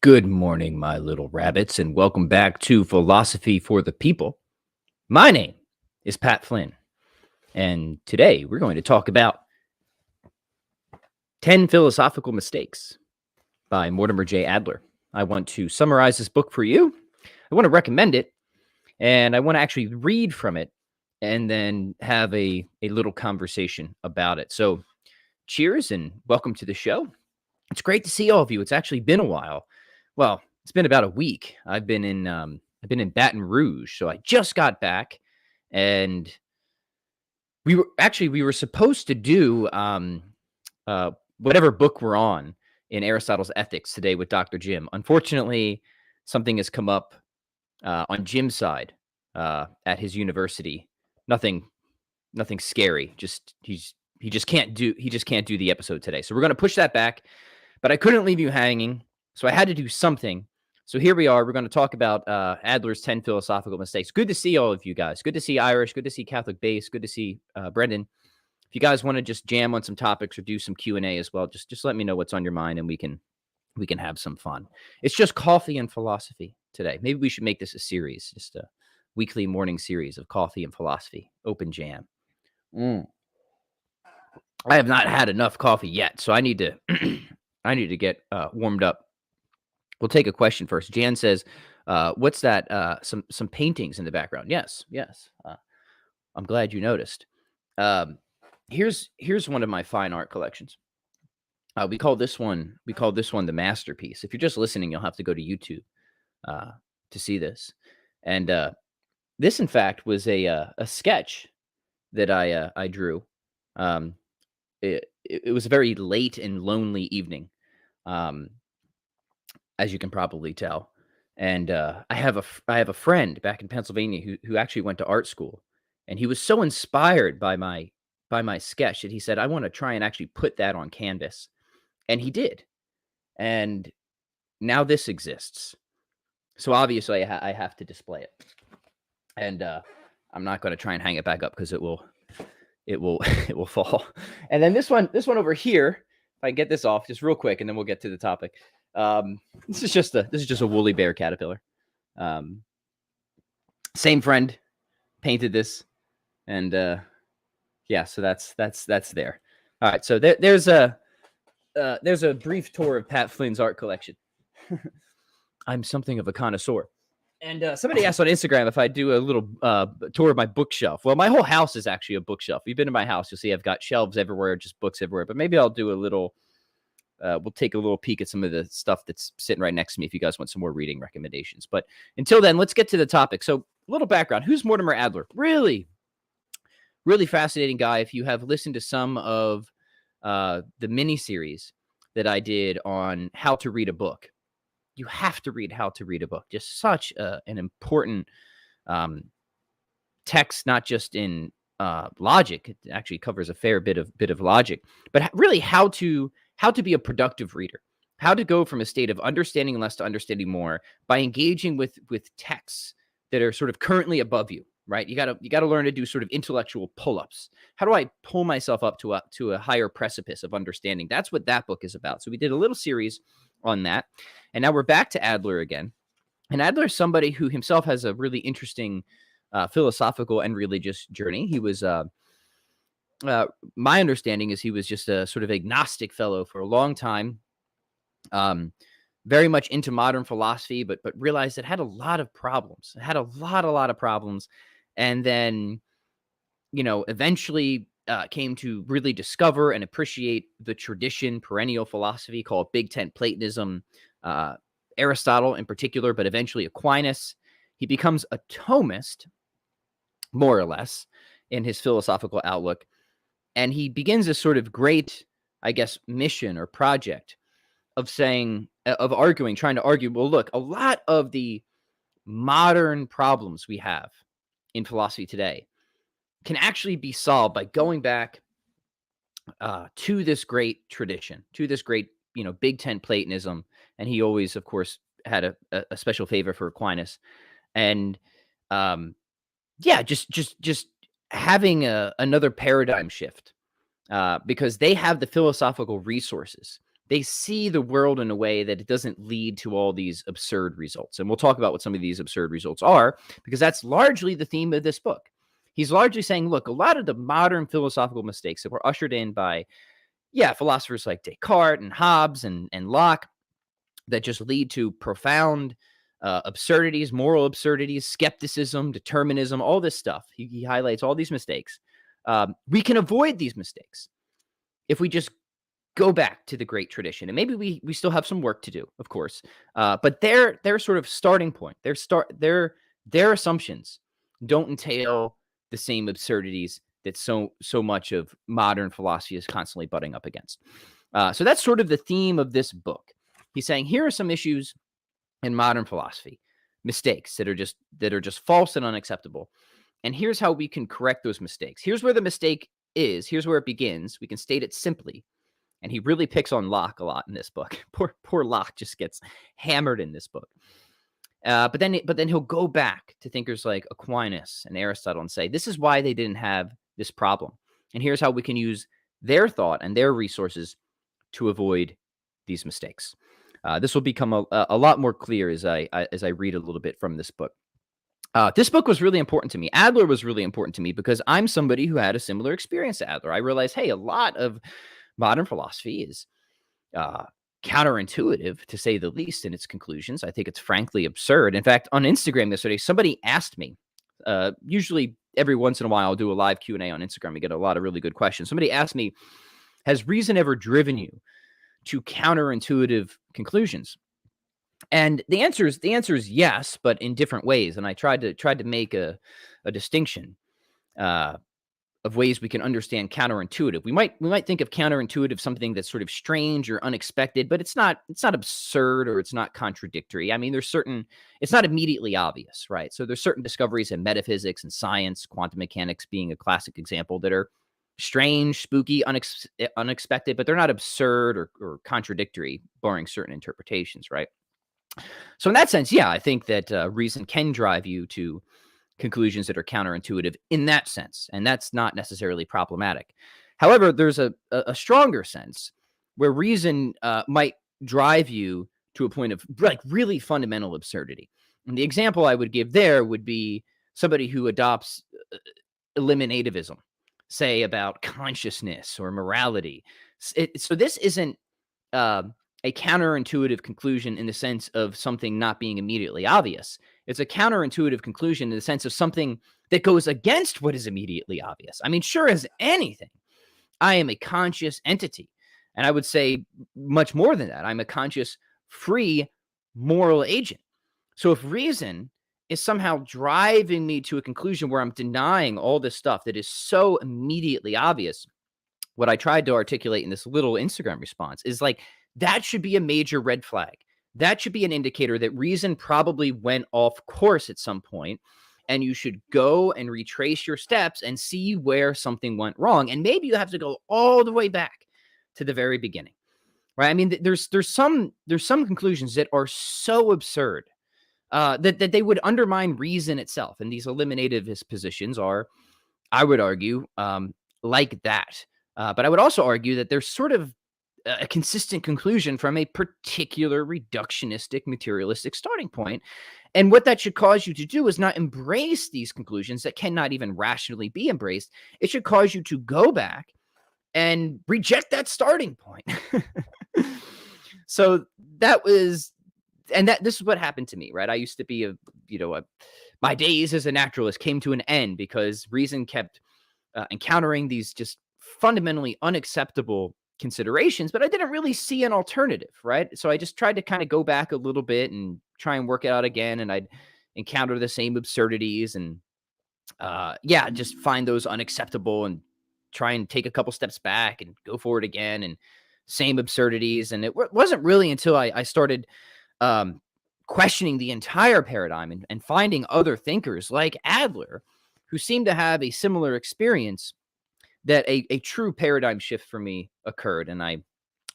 Good morning, my little rabbits, and welcome back to Philosophy for the People. My name is Pat Flynn, and today we're going to talk about 10 Philosophical Mistakes by Mortimer Adler. I want to summarize this book for you. I want to recommend it, and I want to actually read from it and then have a little conversation about it. So cheers and welcome to the show. It's great to see all of you. It's actually been a while. Well, it's been about a week. I've been in Baton Rouge, so I just got back, and we were supposed to do whatever book we're on in Aristotle's Ethics today with Dr. Jim. Unfortunately, something has come up on Jim's side at his university. Nothing scary. He just can't do the episode today. So we're going to push that back. But I couldn't leave you hanging, so I had to do something. So here we are. We're going to talk about Adler's 10 Philosophical Mistakes. Good to see all of you guys. Good to see Irish. Good to see Catholic Base. Good to see Brendan. If you guys want to just jam on some topics or do some Q&A as well, just let me know what's on your mind, and we can have some fun. It's just coffee and philosophy today. Maybe we should make this a series, just a weekly morning series of coffee and philosophy. Open jam. I have not had enough coffee yet, so I need to I need to get warmed up. We'll take a question first. Jan says, what's that? Some paintings in the background. Yes. I'm glad you noticed. Here's one of my fine art collections. We call this one the masterpiece. If you're just listening, you'll have to go to YouTube to see this. And this, in fact, was a sketch that I drew. It was a very late and lonely evening, as you can probably tell. And I have a friend back in Pennsylvania who actually went to art school, and he was so inspired by my sketch that he said, I want to try and actually put that on canvas. And he did. And now this exists. So obviously I have to display it. And I'm not going to try and hang it back up because it will fall. And then this one over here, if I can get this off just real quick, and then we'll get to the topic. This is just a woolly bear caterpillar. Same friend painted this, and yeah, so that's there. All right, so there's a brief tour of Pat Flynn's art collection. I'm something of a connoisseur. And somebody asked on Instagram if I do a little tour of my bookshelf. Well, my whole house is actually a bookshelf. If you've been to my house, you'll see I've got shelves everywhere, just books everywhere. But maybe I'll do a little, we'll take a little peek at some of the stuff that's sitting right next to me if you guys want some more reading recommendations. But until then, let's get to the topic. So a little background. Who's Mortimer Adler? Really, really fascinating guy. If you have listened to some of the mini-series that I did on how to read a book, you have to read How to Read a Book. Just such an important text, not just in logic. It actually covers a fair bit of logic, but really how to be a productive reader, how to go from a state of understanding less to understanding more by engaging with texts that are sort of currently above you. Right? You gotta learn to do sort of intellectual pull-ups. How do I pull myself up to a higher precipice of understanding? That's what that book is about. So we did a little series on that. And now we're back to Adler again. And Adler is somebody who himself has a really interesting philosophical and religious journey. He was, my understanding is he was just a sort of agnostic fellow for a long time, very much into modern philosophy, but realized it had a lot of problems. It had a lot of problems. And then, eventually came to really discover and appreciate the tradition, perennial philosophy called Big Tent Platonism, Aristotle in particular, but eventually Aquinas. He becomes a Thomist, more or less, in his philosophical outlook. And he begins a sort of great, I guess, mission or project of trying to argue, well, look, a lot of the modern problems we have in philosophy today can actually be solved by going back to this great tradition, to this great, Big Tent Platonism. And he always, of course, had a special favor for Aquinas. And just having another paradigm shift because they have the philosophical resources they see the world in a way that it doesn't lead to all these absurd results. And we'll talk about what some of these absurd results are, because that's largely the theme of this book. He's largely saying, look, a lot of the modern philosophical mistakes that were ushered in by, philosophers like Descartes and Hobbes and Locke, that just lead to profound absurdities, moral absurdities, skepticism, determinism, all this stuff. He highlights all these mistakes. We can avoid these mistakes if we just go back to the great tradition. And maybe we still have some work to do, of course. But their sort of starting point, their assumptions don't entail the same absurdities that so much of modern philosophy is constantly butting up against. So that's sort of the theme of this book. He's saying, here are some issues in modern philosophy, mistakes that are just false and unacceptable. And here's how we can correct those mistakes. Here's where the mistake is. Here's where it begins. We can state it simply. And he really picks on Locke a lot in this book. Poor Locke just gets hammered in this book. But then he'll go back to thinkers like Aquinas and Aristotle and say, this is why they didn't have this problem. And here's how we can use their thought and their resources to avoid these mistakes. This will become a lot more clear as I read a little bit from this book. This book was really important to me. Adler was really important to me because I'm somebody who had a similar experience to Adler. I realized, hey, a lot of modern philosophy is counterintuitive, to say the least, in its conclusions. I think it's frankly absurd. In fact, on Instagram yesterday, somebody asked me, usually every once in a while I'll do a live Q&A on Instagram. We get a lot of really good questions. Somebody asked me, has reason ever driven you to counterintuitive conclusions? And the answer is yes, but in different ways. And I tried to make a distinction of ways we can understand counterintuitive. We might think of counterintuitive something that's sort of strange or unexpected, but it's not absurd or it's not contradictory. I mean, it's not immediately obvious, right? So there's certain discoveries in metaphysics and science, quantum mechanics being a classic example, that are strange, spooky, unexpected, but they're not absurd or contradictory, barring certain interpretations, right? So in that sense, I think that reason can drive you to conclusions that are counterintuitive in that sense, and that's not necessarily problematic. However, there's a stronger sense where reason might drive you to a point of like really fundamental absurdity. And the example I would give there would be somebody who adopts eliminativism, say about consciousness or morality. So this isn't a counterintuitive conclusion in the sense of something not being immediately obvious. It's a counterintuitive conclusion in the sense of something that goes against what is immediately obvious. I mean, sure as anything, I am a conscious entity. And I would say much more than that. I'm a conscious, free, moral agent. So if reason is somehow driving me to a conclusion where I'm denying all this stuff that is so immediately obvious, what I tried to articulate in this little Instagram response is like, that should be a major red flag. That should be an indicator that reason probably went off course at some point, and you should go and retrace your steps and see where something went wrong. And maybe you have to go all the way back to the very beginning, right? I mean, there's some conclusions that are so absurd that they would undermine reason itself. And these eliminativist positions are, I would argue, like that. But I would also argue that there's sort of a consistent conclusion from a particular reductionistic, materialistic starting point. And what that should cause you to do is not embrace these conclusions that cannot even rationally be embraced. It should cause you to go back and reject that starting point. So this is what happened to me, right? I used to be my days as a naturalist came to an end because reason kept encountering these just fundamentally unacceptable considerations, but I didn't really see an alternative, right? So I just tried to kind of go back a little bit and try and work it out again, and I'd encounter the same absurdities and just find those unacceptable and try and take a couple steps back and go forward again, and same absurdities. And it wasn't really until I started questioning the entire paradigm and finding other thinkers like Adler who seemed to have a similar experience that a true paradigm shift for me occurred. And I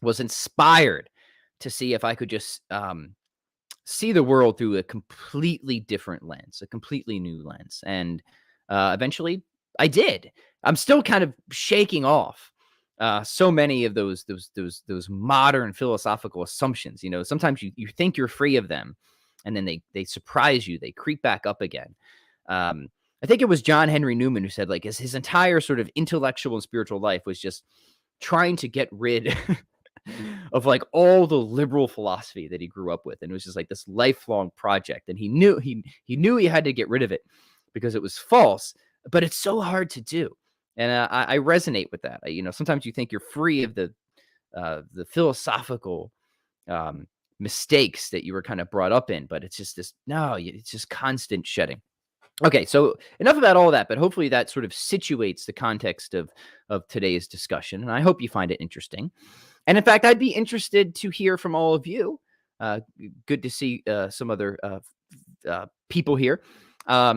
was inspired to see if I could just see the world through a completely different lens, a completely new lens. And eventually I did. I'm still kind of shaking off So many of those modern philosophical assumptions, sometimes you think you're free of them, and then they surprise you. They creep back up again. I think it was John Henry Newman who said, like, his entire sort of intellectual and spiritual life was just trying to get rid of like all the liberal philosophy that he grew up with, and it was just like this lifelong project. And he knew he had to get rid of it because it was false, but it's so hard to do. And I resonate with that. Sometimes you think you're free of the philosophical mistakes that you were kind of brought up in, but it's just it's just constant shedding. Okay, so enough about all that, but hopefully that sort of situates the context of today's discussion, and I hope you find it interesting. And in fact, I'd be interested to hear from all of you. Good to see some other people here. What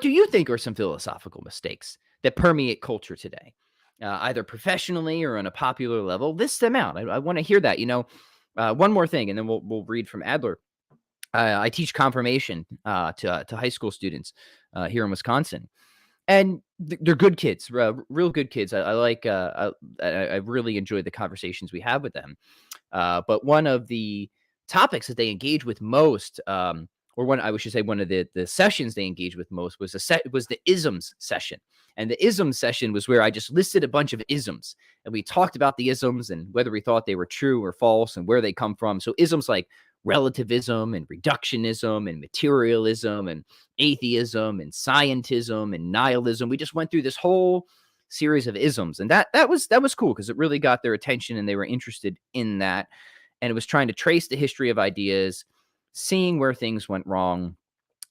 do you think are some philosophical mistakes that permeate culture today, either professionally or on a popular level? List them out. I want to hear that. One more thing, and then we'll read from Adler. I teach confirmation to high school students here in Wisconsin, and they're good kids, real good kids. I like. I really enjoy the conversations we have with them. But one of the topics that they engage with most, I should say, one of the sessions they engaged with most was the isms session. And the isms session was where I just listed a bunch of isms, and we talked about the isms and whether we thought they were true or false and where they come from. So isms like relativism and reductionism and materialism and atheism and scientism and nihilism. We just went through this whole series of isms, and that was cool because it really got their attention and they were interested in that. And it was trying to trace the history of ideas, seeing where things went wrong,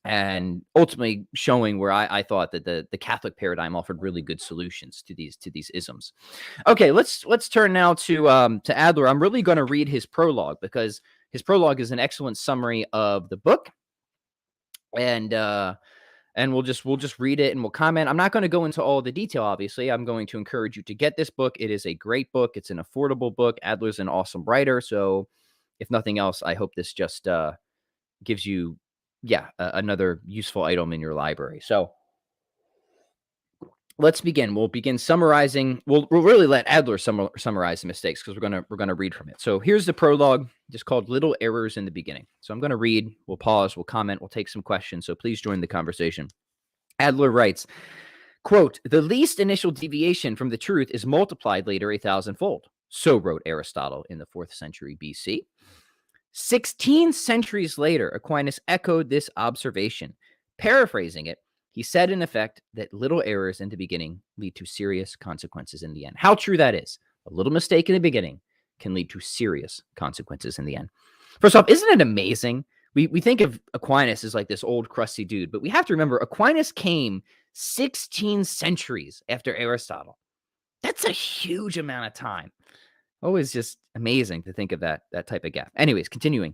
and ultimately showing where I thought that the Catholic paradigm offered really good solutions to these isms. Okay, let's turn now to Adler. I'm really going to read his prologue because his prologue is an excellent summary of the book, and we'll just read it and we'll comment. I'm not going to go into all the detail, obviously. I'm going to encourage you to get this book. It is a great book. It's an affordable book. Adler's an awesome writer. So if nothing else, I hope this just gives you, another useful item in your library. So let's begin. We'll begin summarizing. We'll really let Adler summarize the mistakes because we're gonna read from it. So here's the prologue, just called "Little Errors in the Beginning." So I'm gonna read. We'll pause. We'll comment. We'll take some questions. So please join the conversation. Adler writes, quote, "The least initial deviation from the truth is multiplied later 1,000-fold." So wrote Aristotle in the 4th century BC. 16 centuries later, Aquinas echoed this observation. Paraphrasing it, he said, in effect, that little errors in the beginning lead to serious consequences in the end. How true that is. A little mistake in the beginning can lead to serious consequences in the end. First off, isn't it amazing? We think of Aquinas as like this old crusty dude, but we have to remember Aquinas came 16 centuries after Aristotle. That's a huge amount of time. Always just amazing to think of that type of gap. Anyways, continuing.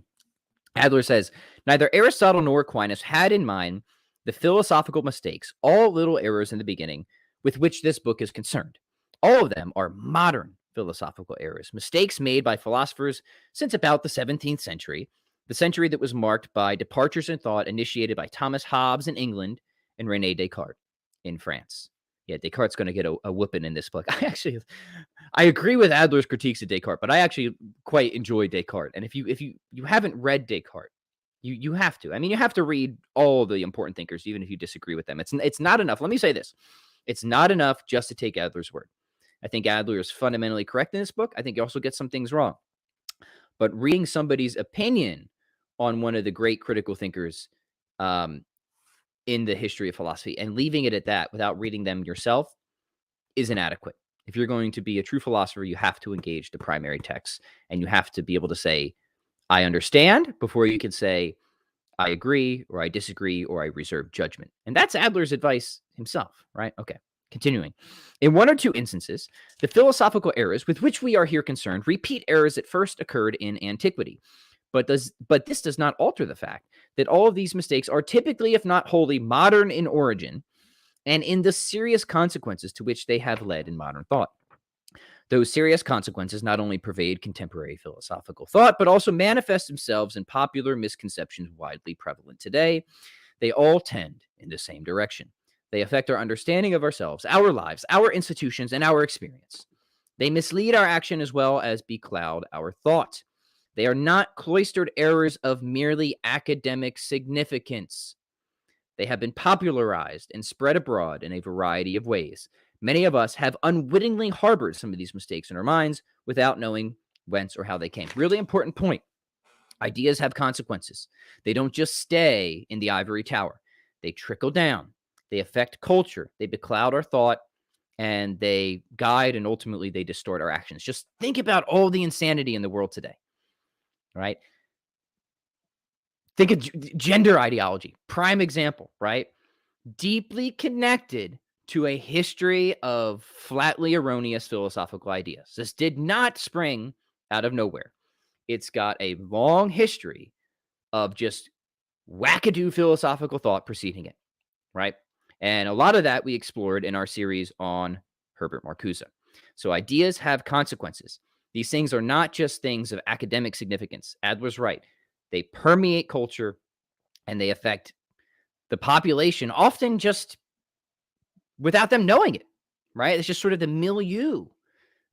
Adler says, neither Aristotle nor Aquinas had in mind the philosophical mistakes, all little errors in the beginning, with which this book is concerned. All of them are modern philosophical errors, mistakes made by philosophers since about the 17th century, the century that was marked by departures in thought initiated by Thomas Hobbes in England and René Descartes in France. Yeah, Descartes' going to get a whooping in this book. I agree with Adler's critiques of Descartes, but I actually quite enjoy Descartes. And if you haven't read Descartes, you have to. I mean, you have to read all the important thinkers, even if you disagree with them. It's not enough. Let me say this. It's not enough just to take Adler's word. I think Adler is fundamentally correct in this book. I think he also gets some things wrong. But reading somebody's opinion on one of the great critical thinkers in the history of philosophy and leaving it at that without reading them yourself is inadequate. If you're going to be a true philosopher, you have to engage the primary text, and you have to be able to say, I understand, before you can say, I agree, or I disagree, or I reserve judgment. And that's Adler's advice himself, right? Okay, continuing. In one or two instances, the philosophical errors with which we are here concerned repeat errors that first occurred in antiquity. But this does not alter the fact that all of these mistakes are typically, if not wholly, modern in origin and in the serious consequences to which they have led in modern thought. Those serious consequences not only pervade contemporary philosophical thought, but also manifest themselves in popular misconceptions widely prevalent today. They all tend in the same direction. They affect our understanding of ourselves, our lives, our institutions, and our experience. They mislead our action as well as becloud our thought. They are not cloistered errors of merely academic significance. They have been popularized and spread abroad in a variety of ways. Many of us have unwittingly harbored some of these mistakes in our minds without knowing whence or how they came. Really important point. Ideas have consequences. They don't just stay in the ivory tower. They trickle down. They affect culture. They becloud our thought, and they guide and ultimately they distort our actions. Just think about all the insanity in the world today, right? Think of gender ideology, prime example, right? Deeply connected to a history of flatly erroneous philosophical ideas. This did not spring out of nowhere. It's got a long history of just wackadoo philosophical thought preceding it, right? And a lot of that we explored in our series on Herbert Marcuse. So ideas have consequences. These things are not just things of academic significance. Adler's right. They permeate culture and they affect the population, often just without them knowing it, right? It's just sort of the milieu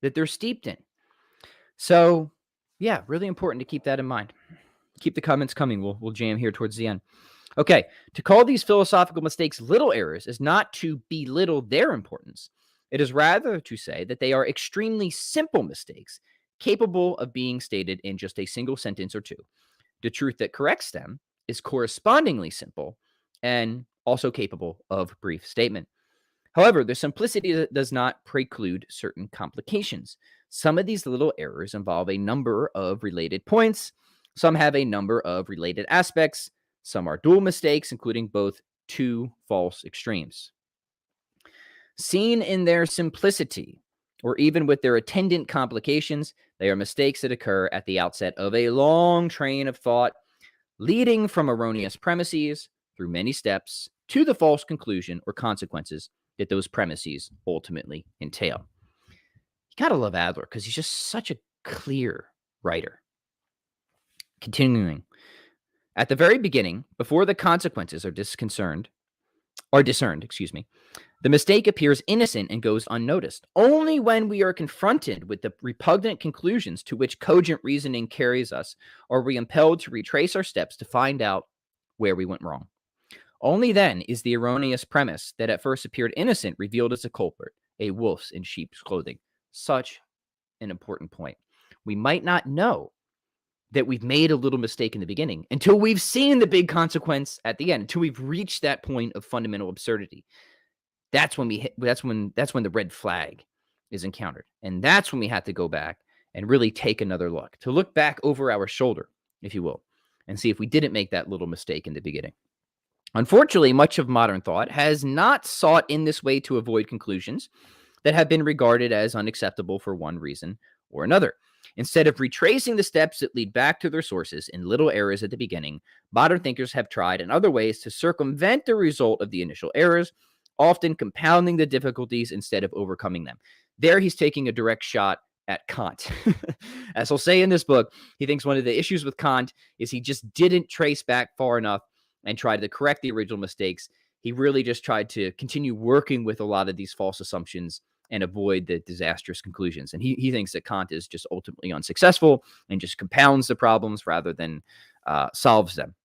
that they're steeped in. So, yeah, really important to keep that in mind. Keep the comments coming. We'll jam here towards the end. Okay, to call these philosophical mistakes little errors is not to belittle their importance. It is rather to say that they are extremely simple mistakes, capable of being stated in just a single sentence or two. The truth that corrects them is correspondingly simple and also capable of brief statement. However, the simplicity does not preclude certain complications. Some of these little errors involve a number of related points. Some have a number of related aspects. Some are dual mistakes, including both two false extremes. Seen in their simplicity, or even with their attendant complications, they are mistakes that occur at the outset of a long train of thought, leading from erroneous premises through many steps to the false conclusion or consequences that those premises ultimately entail. You gotta love Adler because he's just such a clear writer. Continuing, at the very beginning, before the consequences are discerned, the mistake appears innocent and goes unnoticed. Only when we are confronted with the repugnant conclusions to which cogent reasoning carries us are we impelled to retrace our steps to find out where we went wrong. Only then is the erroneous premise that at first appeared innocent revealed as a culprit, a wolf in sheep's clothing. Such an important point. We might not know that we've made a little mistake in the beginning until we've seen the big consequence at the end, until we've reached that point of fundamental absurdity. That's when that's when the red flag is encountered. And that's when we have to go back and really take another look, to look back over our shoulder, if you will, and see if we didn't make that little mistake in the beginning. Unfortunately, much of modern thought has not sought in this way to avoid conclusions that have been regarded as unacceptable for one reason or another. Instead of retracing the steps that lead back to their sources in little errors at the beginning, modern thinkers have tried in other ways to circumvent the result of the initial errors, often compounding the difficulties instead of overcoming them. There he's taking a direct shot at Kant. As he'll say in this book, he thinks one of the issues with Kant is he just didn't trace back far enough and try to correct the original mistakes. He really just tried to continue working with a lot of these false assumptions and avoid the disastrous conclusions. And he thinks that Kant is just ultimately unsuccessful and just compounds the problems rather than solves them.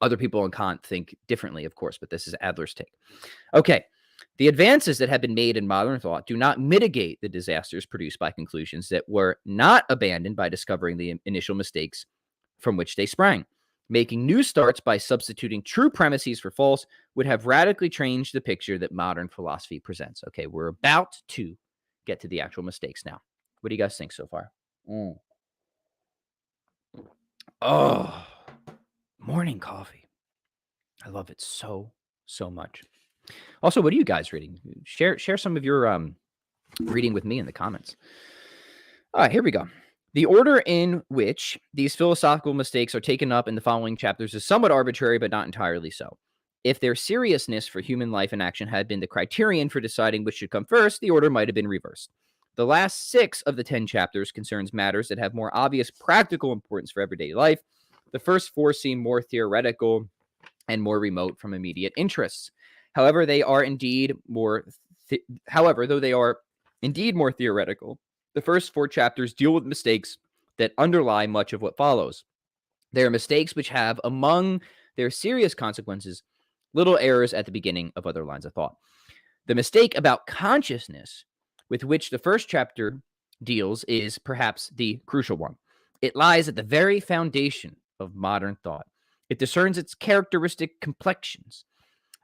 Other people in Kant think differently, of course, but this is Adler's take. Okay, the advances that have been made in modern thought do not mitigate the disasters produced by conclusions that were not abandoned by discovering the initial mistakes from which they sprang. Making new starts by substituting true premises for false would have radically changed the picture that modern philosophy presents. Okay, we're about to get to the actual mistakes now. What do you guys think so far? Oh, morning coffee. I love it so much. Also, what are you guys reading? Share some of your reading with me in the comments. All right, here we go. The order in which these philosophical mistakes are taken up in the following chapters is somewhat arbitrary, but not entirely so. If their seriousness for human life and action had been the criterion for deciding which should come first, the order might have been reversed. The last 6 of the 10 chapters concerns matters that have more obvious practical importance for everyday life. The first 4 seem more theoretical and more remote from immediate interests. However, they are indeed more. However, though they are indeed more theoretical, the first 4 chapters deal with mistakes that underlie much of what follows. They are mistakes which have, among their serious consequences, little errors at the beginning of other lines of thought. The mistake about consciousness with which the first chapter deals is perhaps the crucial one. It lies at the very foundation of modern thought. It discerns its characteristic complexions.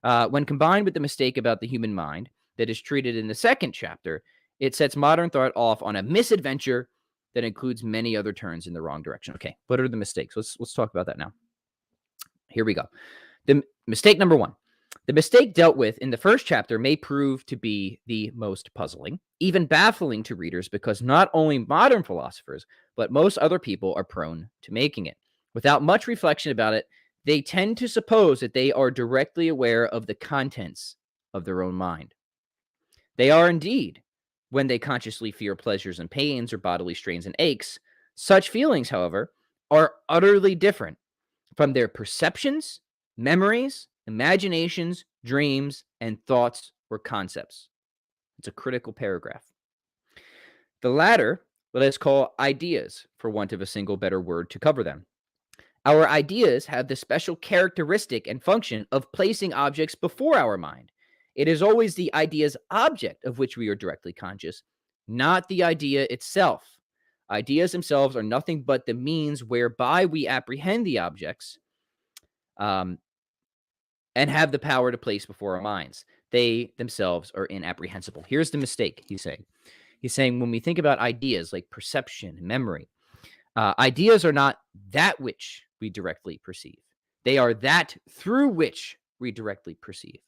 When combined with the mistake about the human mind that is treated in the second chapter, it sets modern thought off on a misadventure that includes many other turns in the wrong direction. Okay, what are the mistakes? Let's talk about that now. Here we go. The mistake number 1. The mistake dealt with in the first chapter may prove to be the most puzzling, even baffling to readers, because not only modern philosophers, but most other people are prone to making it. Without much reflection about it, they tend to suppose that they are directly aware of the contents of their own mind. They are indeed, when they consciously fear pleasures and pains or bodily strains and aches. Such feelings, however, are utterly different from their perceptions, memories, imaginations, dreams, and thoughts or concepts. It's a critical paragraph. The latter, let us call ideas, for want of a single better word to cover them. Our ideas have the special characteristic and function of placing objects before our mind. It is always the idea's object of which we are directly conscious, not the idea itself. Ideas themselves are nothing but the means whereby we apprehend the objects and have the power to place before our minds. They themselves are inapprehensible. Here's the mistake, he's saying. He's saying when we think about ideas like perception, memory, ideas are not that which we directly perceive. They are that through which we directly perceive.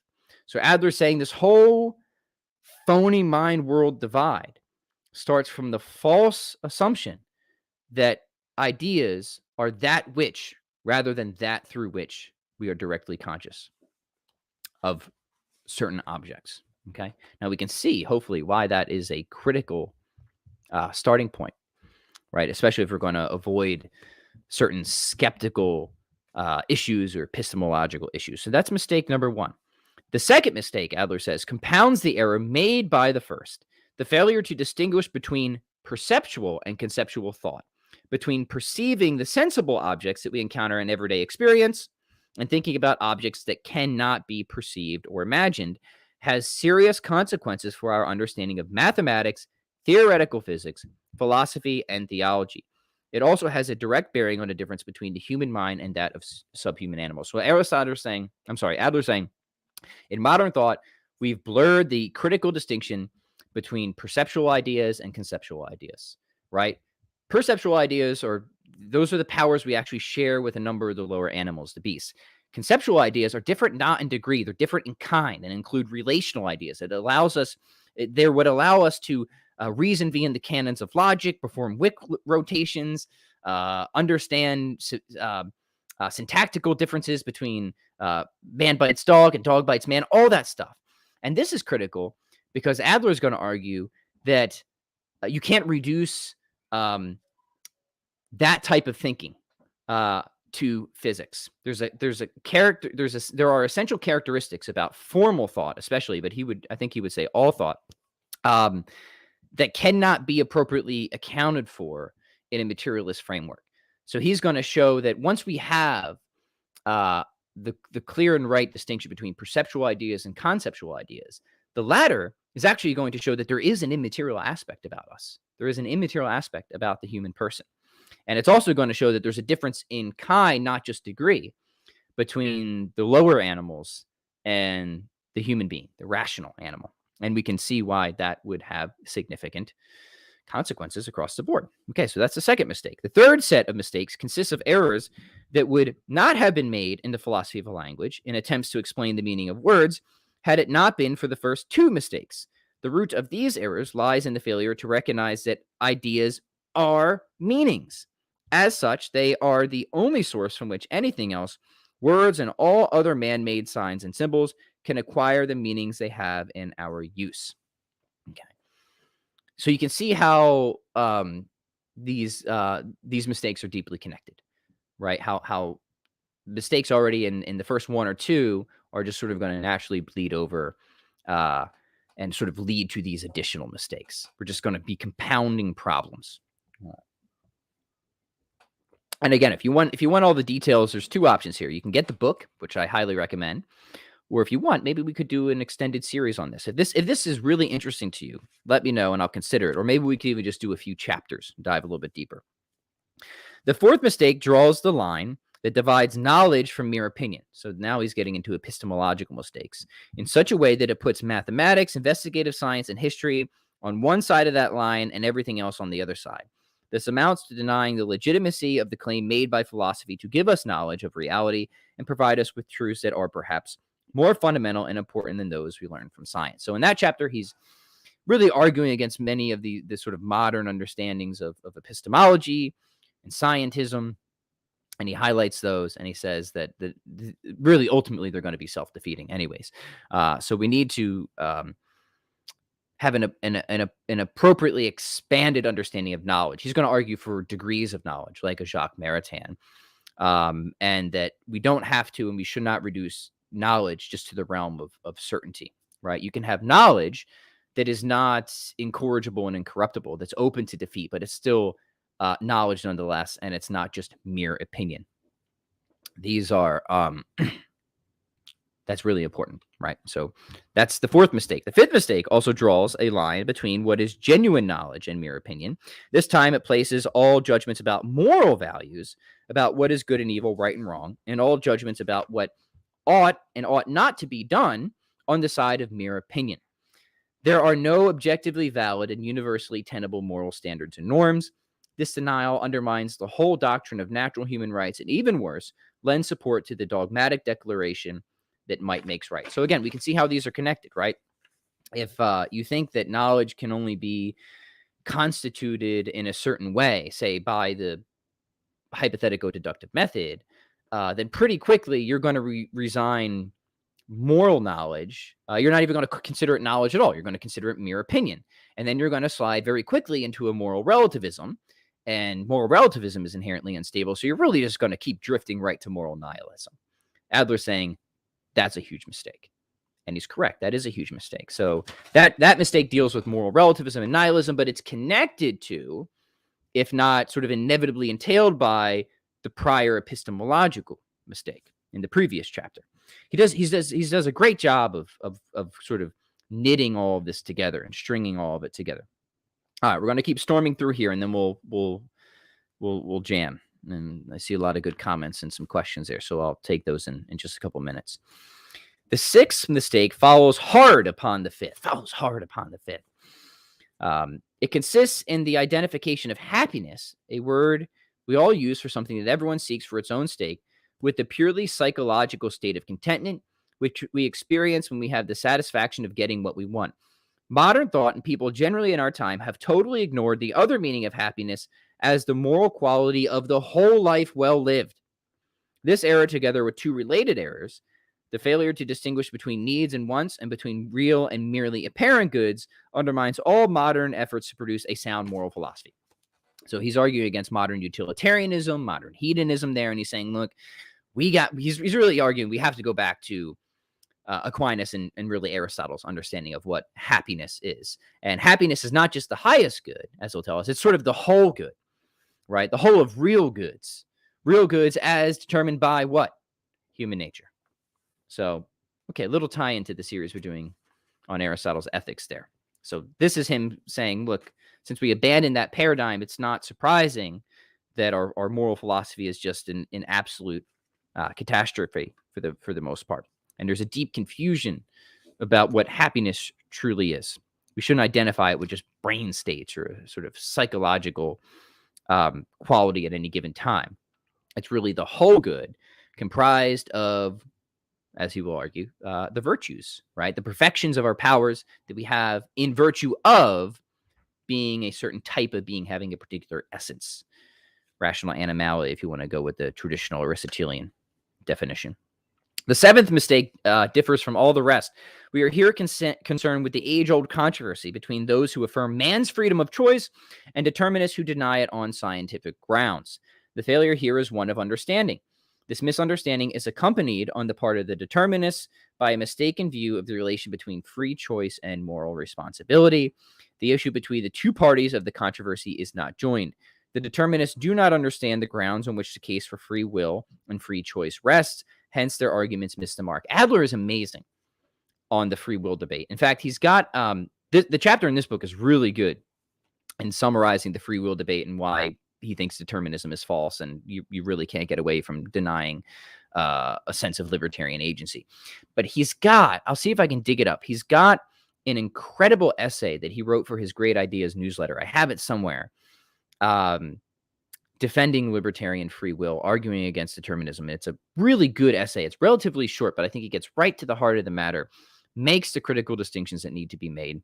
So Adler's saying this whole phony mind-world divide starts from the false assumption that ideas are that which rather than that through which we are directly conscious of certain objects. Okay. Now we can see, hopefully, why that is a critical starting point, right? Especially if we're going to avoid certain skeptical issues or epistemological issues. So that's mistake number 1. The second mistake, Adler says, compounds the error made by the first, the failure to distinguish between perceptual and conceptual thought, between perceiving the sensible objects that we encounter in everyday experience and thinking about objects that cannot be perceived or imagined, has serious consequences for our understanding of mathematics, theoretical physics, philosophy, and theology. It also has a direct bearing on the difference between the human mind and that of subhuman animals. So Adler's saying, in modern thought, we've blurred the critical distinction between perceptual ideas and conceptual ideas, right? Perceptual ideas those are the powers we actually share with a number of the lower animals, the beasts. Conceptual ideas are different not in degree, they're different in kind and include relational ideas. They would allow us to reason via the canons of logic, perform wick rotations, understand syntactical differences between man bites dog and dog bites man, all that stuff. And this is critical because Adler is going to argue that you can't reduce that type of thinking to physics. There are essential characteristics about formal thought, especially, but I think he would say all thought, that cannot be appropriately accounted for in a materialist framework. So he's going to show that once we have the clear and right distinction between perceptual ideas and conceptual ideas, the latter is actually going to show that there is an immaterial aspect about us. There is an immaterial aspect about the human person. And it's also going to show that there's a difference in kind, not just degree, between the lower animals and the human being, the rational animal. And we can see why that would have significant consequences across the board. Okay, so that's the second mistake. The third set of mistakes consists of errors that would not have been made in the philosophy of the language in attempts to explain the meaning of words had it not been for the first 2 mistakes. The root of these errors lies in the failure to recognize that ideas are meanings. As such, they are the only source from which anything else, words and all other man-made signs and symbols, can acquire the meanings they have in our use. Okay. So you can see how these mistakes are deeply connected, right? How mistakes already in the first one or two are just sort of going to naturally bleed over and sort of lead to these additional mistakes. We're just going to be compounding problems. And again, if you want all the details, there's two options here. You can get the book, which I highly recommend, or if you want, maybe we could do an extended series on this. If this is really interesting to you, let me know and I'll consider it. Or maybe we could even just do a few chapters, dive a little bit deeper. The fourth mistake draws the line that divides knowledge from mere opinion. So now he's getting into epistemological mistakes in such a way that it puts mathematics, investigative science, and history on one side of that line and everything else on the other side. This amounts to denying the legitimacy of the claim made by philosophy to give us knowledge of reality and provide us with truths that are perhaps more fundamental and important than those we learn from science. So in that chapter, he's really arguing against many of the sort of modern understandings of epistemology and scientism. And he highlights those, and he says that really ultimately they're going to be self-defeating anyways. So we need to have an appropriately expanded understanding of knowledge. He's going to argue for degrees of knowledge, like a Jacques Maritain, and that we don't have to and we should not reduce knowledge just to the realm of certainty, right? You can have knowledge that is not incorrigible and incorruptible, that's open to defeat, but it's still knowledge nonetheless, and it's not just mere opinion. These are that's really important, right? So that's the fourth mistake. The fifth mistake also draws a line between what is genuine knowledge and mere opinion. This time it places all judgments about moral values, about what is good and evil, right and wrong, and all judgments about what ought and ought not to be done on the side of mere opinion. There are no objectively valid and universally tenable moral standards and norms. This denial undermines the whole doctrine of natural human rights, and even worse, lends support to the dogmatic declaration that might makes right. So again, we can see how these are connected, right? If you think that knowledge can only be constituted in a certain way, say by the hypothetical deductive method, then pretty quickly you're going to resign moral knowledge. You're not even going to consider it knowledge at all. You're going to consider it mere opinion. And then you're going to slide very quickly into a moral relativism. And moral relativism is inherently unstable. So you're really just going to keep drifting right to moral nihilism. Adler's saying that's a huge mistake. And he's correct. That is a huge mistake. So that mistake deals with moral relativism and nihilism, but it's connected to, if not sort of inevitably entailed by, the prior epistemological mistake in the previous chapter. He does a great job of sort of knitting all of this together and stringing all of it together. All right, we're going to keep storming through here, and then we'll jam. And I see a lot of good comments and some questions there, so I'll take those in just a couple minutes. The sixth mistake follows hard upon the fifth. It consists in the identification of happiness, a word we all use for something that everyone seeks for its own sake, with the purely psychological state of contentment, which we experience when we have the satisfaction of getting what we want. Modern thought and people generally in our time have totally ignored the other meaning of happiness as the moral quality of the whole life well lived. This error, together with two related errors, the failure to distinguish between needs and wants and between real and merely apparent goods, undermines all modern efforts to produce a sound moral philosophy. So he's arguing against modern utilitarianism, modern hedonism there, and he's saying, look, he's really arguing we have to go back to Aquinas and really Aristotle's understanding of what happiness is. And happiness is not just the highest good, as he'll tell us, it's sort of the whole good, right? The whole of real goods as determined by what? Human nature. So, okay, a little tie into the series we're doing on Aristotle's ethics there. So this is him saying, look, since we abandoned that paradigm, it's not surprising that our moral philosophy is just an absolute catastrophe for the most part. And there's a deep confusion about what happiness truly is. We shouldn't identify it with just brain states or a sort of psychological quality at any given time. It's really the whole good comprised of, as he will argue, the virtues, right? The perfections of our powers that we have in virtue of being a certain type of being, having a particular essence. Rational animality, if you want to go with the traditional Aristotelian definition. The seventh mistake differs from all the rest. We are here concerned with the age-old controversy between those who affirm man's freedom of choice and determinists who deny it on scientific grounds. The failure here is one of understanding. This misunderstanding is accompanied on the part of the determinists by a mistaken view of the relation between free choice and moral responsibility. The issue between the two parties of the controversy is not joined. The determinists do not understand the grounds on which the case for free will and free choice rests. Hence, their arguments miss the mark. Adler is amazing on the free will debate. In fact, he's got the chapter in this book is really good in summarizing the free will debate and why he thinks determinism is false, and you really can't get away from denying a sense of libertarian agency. But he's got, I'll see if I can dig it up. He's got an incredible essay that he wrote for his Great Ideas newsletter. I have it somewhere. Defending libertarian free will, arguing against determinism. It's a really good essay. It's relatively short, but I think it gets right to the heart of the matter, makes the critical distinctions that need to be made,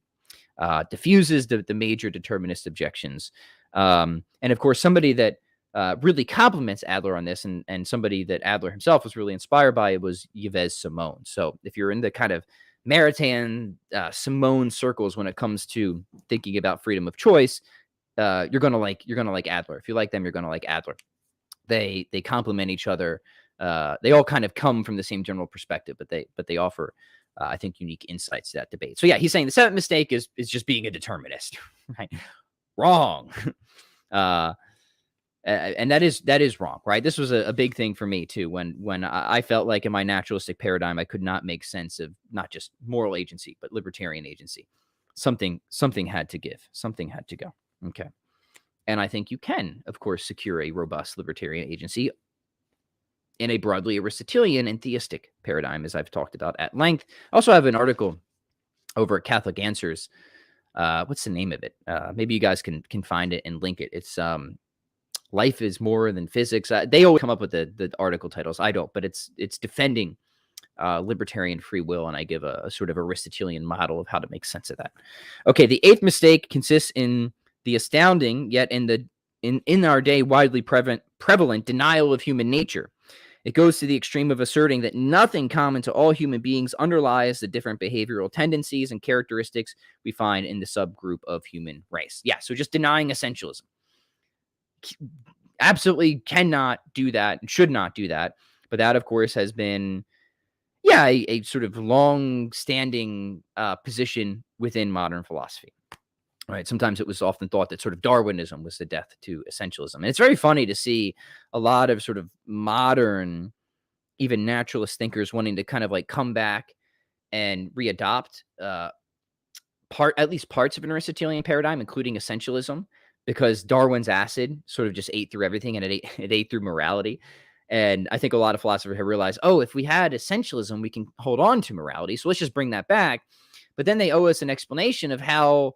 diffuses the major determinist objections. And of course, somebody that really compliments Adler on this, and somebody that Adler himself was really inspired by, was Yves Simon. So if you're in the kind of Maritain Simon circles when it comes to thinking about freedom of choice, you're gonna like Adler. If you like them, you're gonna like Adler. They complement each other. They all kind of come from the same general perspective, but they offer, I think, unique insights to that debate. So yeah, he's saying the seventh mistake is just being a determinist, right? Wrong. And that is wrong, right? This was a big thing for me too, when I felt like in my naturalistic paradigm, I could not make sense of not just moral agency, but libertarian agency. Something had to give. Something had to go. Okay. And I think you can, of course, secure a robust libertarian agency in a broadly Aristotelian and theistic paradigm, as I've talked about at length. I also have an article over at Catholic Answers. What's the name of it? Maybe you guys can find it and link it. It's Life is More Than Physics. They always come up with the article titles. I don't, but it's defending libertarian free will, and I give a sort of Aristotelian model of how to make sense of that. Okay, the eighth mistake consists in the astounding, yet in our day widely prevalent denial of human nature. It goes to the extreme of asserting that nothing common to all human beings underlies the different behavioral tendencies and characteristics we find in the subgroup of human race. Yeah, so just denying essentialism. Absolutely cannot do that and should not do that. But that, of course, has been, a sort of long-standing position within modern philosophy. Right. Sometimes it was often thought that sort of Darwinism was the death to essentialism. And it's very funny to see a lot of sort of modern, even naturalist thinkers wanting to kind of like come back and readopt at least parts of an Aristotelian paradigm, including essentialism, because Darwin's acid sort of just ate through everything, and it ate through morality. And I think a lot of philosophers have realized, if we had essentialism, we can hold on to morality. So let's just bring that back. But then they owe us an explanation of how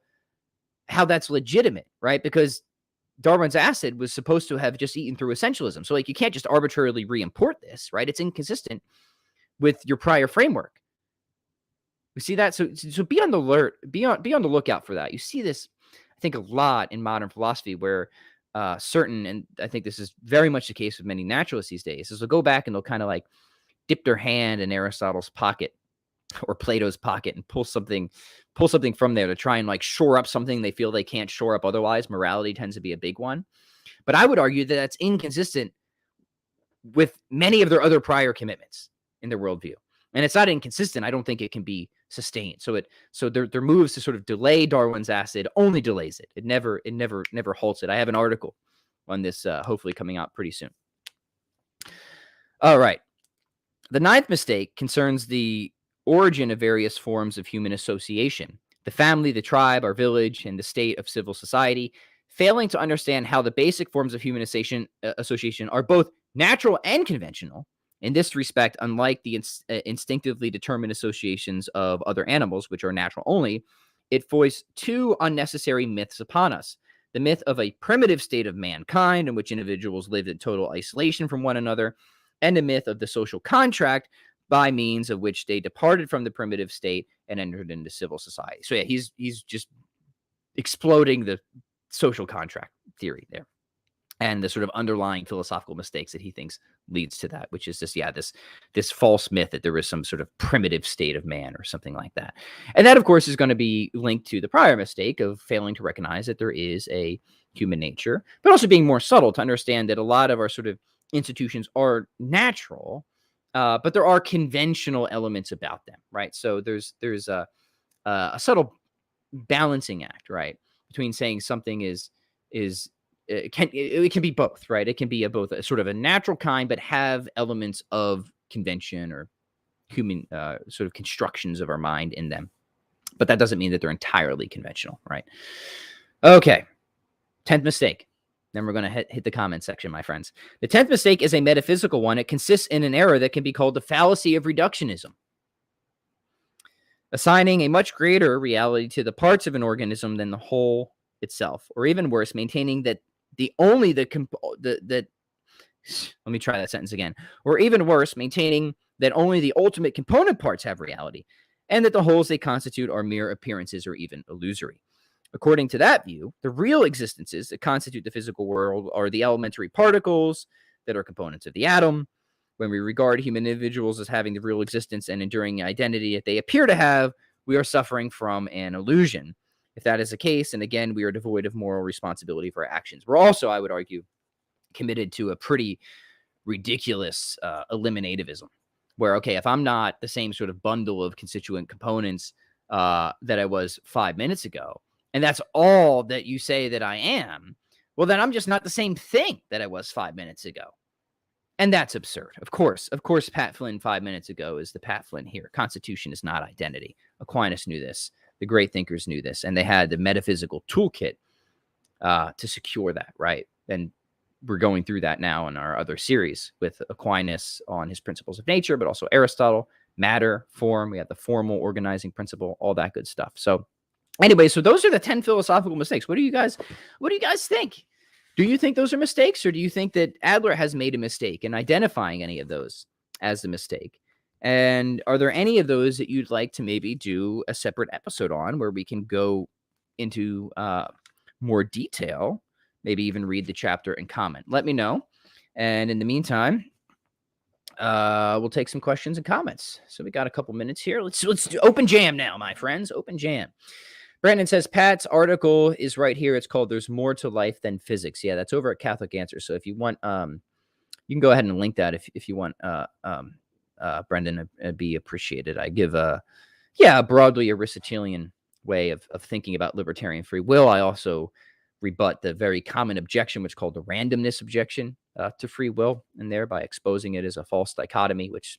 that's legitimate, right? Because Darwin's acid was supposed to have just eaten through essentialism. So like, you can't just arbitrarily re-import this, right? It's inconsistent with your prior framework. We see that. So be on the alert, be on the lookout for that. You see this, I think, a lot in modern philosophy where and I think this is very much the case with many naturalists these days, is they'll go back and they'll kind of like dip their hand in Aristotle's pocket or Plato's pocket and pull something from there to try and like shore up something they feel they can't shore up otherwise. Morality tends to be a big one. But I would argue that that's inconsistent with many of their other prior commitments in their worldview. And it's not inconsistent. I don't think it can be sustained. So their moves to sort of delay Darwin's acid only delays it. It never halts it. I have an article on this hopefully coming out pretty soon. All right. The ninth mistake concerns the origin of various forms of human association, the family, the tribe, our village, and the state of civil society, failing to understand how the basic forms of human association are both natural and conventional. In this respect, unlike the instinctively determined associations of other animals, which are natural only, it foists two unnecessary myths upon us. The myth of a primitive state of mankind in which individuals lived in total isolation from one another, and the myth of the social contract by means of which they departed from the primitive state and entered into civil society. So yeah, he's just exploding the social contract theory there, and the sort of underlying philosophical mistakes that he thinks leads to that, which is just, this false myth that there is some sort of primitive state of man or something like that. And that, of course, is going to be linked to the prior mistake of failing to recognize that there is a human nature, but also being more subtle to understand that a lot of our sort of institutions are natural, but there are conventional elements about them, right? So there's a subtle balancing act, right, between saying something is it can be both, right? It can be both a sort of a natural kind, but have elements of convention or human sort of constructions of our mind in them. But that doesn't mean that they're entirely conventional, right? Okay, 10th mistake. Then we're going to hit the comment section, my friends. The 10th mistake is a metaphysical one. It consists in an error that can be called the fallacy of reductionism, assigning a much greater reality to the parts of an organism than the whole itself, or even worse, maintaining that let me try that sentence again. Or even worse, maintaining that only the ultimate component parts have reality, and that the wholes they constitute are mere appearances or even illusory. According to that view, the real existences that constitute the physical world are the elementary particles that are components of the atom. When we regard human individuals as having the real existence and enduring identity that they appear to have, we are suffering from an illusion. If that is the case, and again, we are devoid of moral responsibility for our actions. We're also, I would argue, committed to a pretty ridiculous eliminativism, where, okay, if I'm not the same sort of bundle of constituent components that I was 5 minutes ago, and that's all that you say that I am, well, then I'm just not the same thing that I was 5 minutes ago. And that's absurd. Of course, Pat Flynn 5 minutes ago is the Pat Flynn here. Constitution is not identity. Aquinas knew this. The great thinkers knew this. And they had the metaphysical toolkit to secure that, right? And we're going through that now in our other series with Aquinas on his principles of nature, but also Aristotle, matter, form. We have the formal organizing principle, all that good stuff. So anyway, so those are the 10 philosophical mistakes. What do you guys think? Do you think those are mistakes, or do you think that Adler has made a mistake in identifying any of those as a mistake? And are there any of those that you'd like to maybe do a separate episode on, where we can go into more detail, maybe even read the chapter and comment? Let me know. And in the meantime, we'll take some questions and comments. So we got a couple minutes here. Let's open jam now, my friends. Open jam. Brandon says, Pat's article is right here. It's called There's More to Life Than Physics. Yeah, that's over at Catholic Answers. So if you want, you can go ahead and link that if you want, Brendan, be appreciated. I give broadly Aristotelian way of thinking about libertarian free will. I also rebut the very common objection, which is called the randomness objection to free will in there, by exposing it as a false dichotomy, which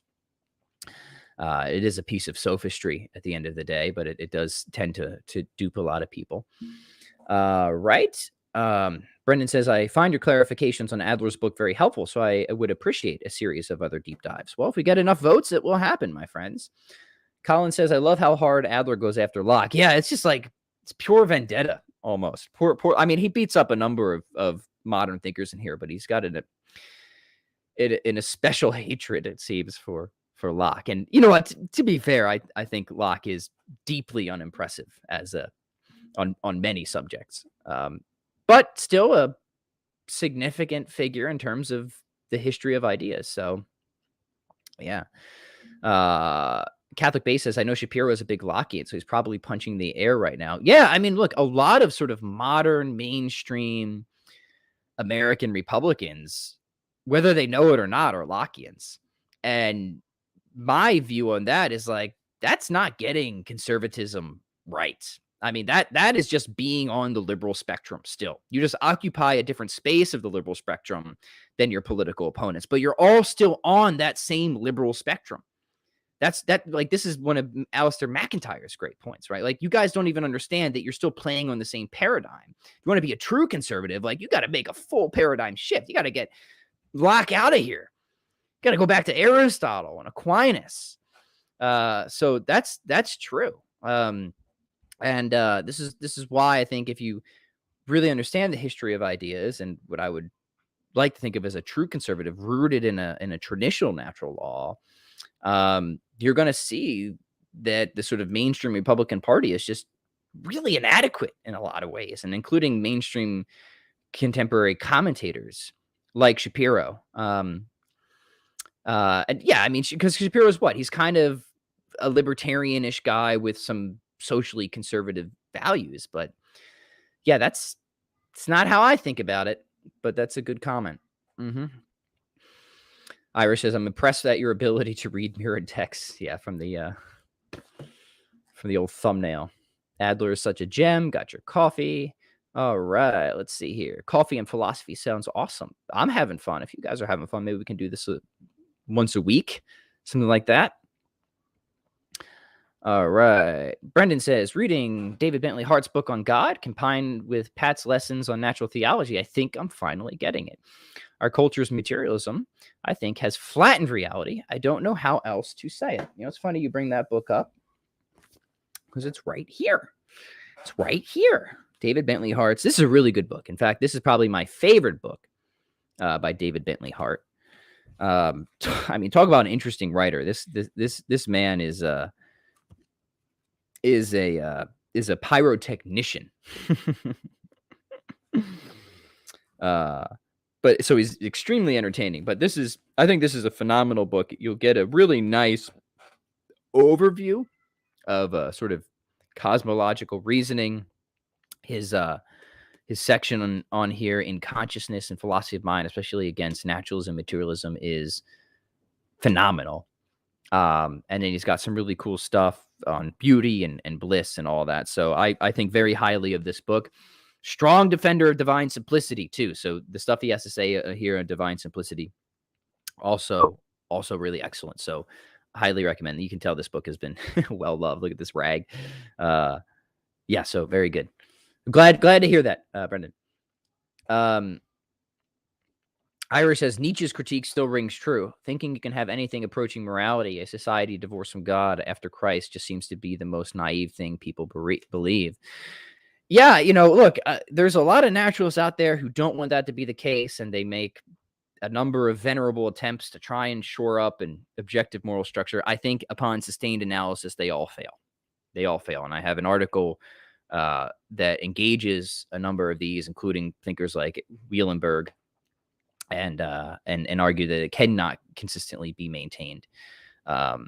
it is a piece of sophistry at the end of the day, but it does tend to dupe a lot of people. Right? Brendan says, I find your clarifications on Adler's book very helpful, so I would appreciate a series of other deep dives. Well, if we get enough votes, it will happen, my friends. Colin says, I love how hard Adler goes after Locke. Yeah, it's just like, it's pure vendetta almost. Poor. I mean, he beats up a number of modern thinkers in here, but he's got an a special hatred, it seems, for Locke. And you know what? To be fair, I think Locke is deeply unimpressive as on many subjects, but still a significant figure in terms of the history of ideas. So, yeah. Catholic Base says, I know Shapiro is a big Lockean, so he's probably punching the air right now. Yeah, I mean, look, a lot of sort of modern mainstream American Republicans, whether they know it or not, are Lockeans. And my view on that is like, that's not getting conservatism right. I mean, that is just being on the liberal spectrum still. You just occupy a different space of the liberal spectrum than your political opponents, but you're all still on that same liberal spectrum. This is one of Alistair McIntyre's great points, right? Like, you guys don't even understand that you're still playing on the same paradigm. If you want to be a true conservative, like, you got to make a full paradigm shift. You got to get Locke out of here. Got to go back to Aristotle and Aquinas. So that's true. This is why I think if you really understand the history of ideas and what I would like to think of as a true conservative rooted in a traditional natural law, you're going to see that the sort of mainstream Republican Party is just really inadequate in a lot of ways, and including mainstream contemporary commentators like Shapiro. And yeah, I mean, because Shapiro's what? He's kind of a libertarian-ish guy with some socially conservative values, but yeah, it's not how I think about it, but that's a good comment. Irish says, I'm impressed at your ability to read mirrored text. Yeah, from the old thumbnail. Adler is such a gem. Got your coffee. All right, let's see here. Coffee and philosophy sounds awesome. I'm having fun. If you guys are having fun, maybe we can do this once a week, something like that. All right. Brendan says, reading David Bentley Hart's book on God combined with Pat's lessons on natural theology, I think I'm finally getting it. Our culture's materialism, I think, has flattened reality. I don't know how else to say it. You know, it's funny you bring that book up because it's right here. It's right here. David Bentley Hart's. This is a really good book. In fact, this is probably my favorite book by David Bentley Hart. I mean, talk about an interesting writer. This man is a pyrotechnician. But so he's extremely entertaining. But I think this is a phenomenal book. You'll get a really nice overview of sort of cosmological reasoning. His section on here in consciousness and philosophy of mind, especially against naturalism and materialism, is phenomenal. And then he's got some really cool stuff on beauty and bliss and all that. So I think very highly of this book. Strong defender of divine simplicity too. So the stuff he has to say here on divine simplicity, also really excellent. So highly recommend. You can tell this book has been well loved. Look at this rag. Yeah, so very good. Glad to hear that, Brendan. Irish says Nietzsche's critique still rings true. Thinking you can have anything approaching morality, a society divorced from God after Christ, just seems to be the most naive thing people believe. Yeah, you know, look, there's a lot of naturalists out there who don't want that to be the case, and they make a number of venerable attempts to try and shore up an objective moral structure. I think upon sustained analysis, they all fail. And I have an article that engages a number of these, including thinkers like Wielenberg, and argue that it cannot consistently be maintained. At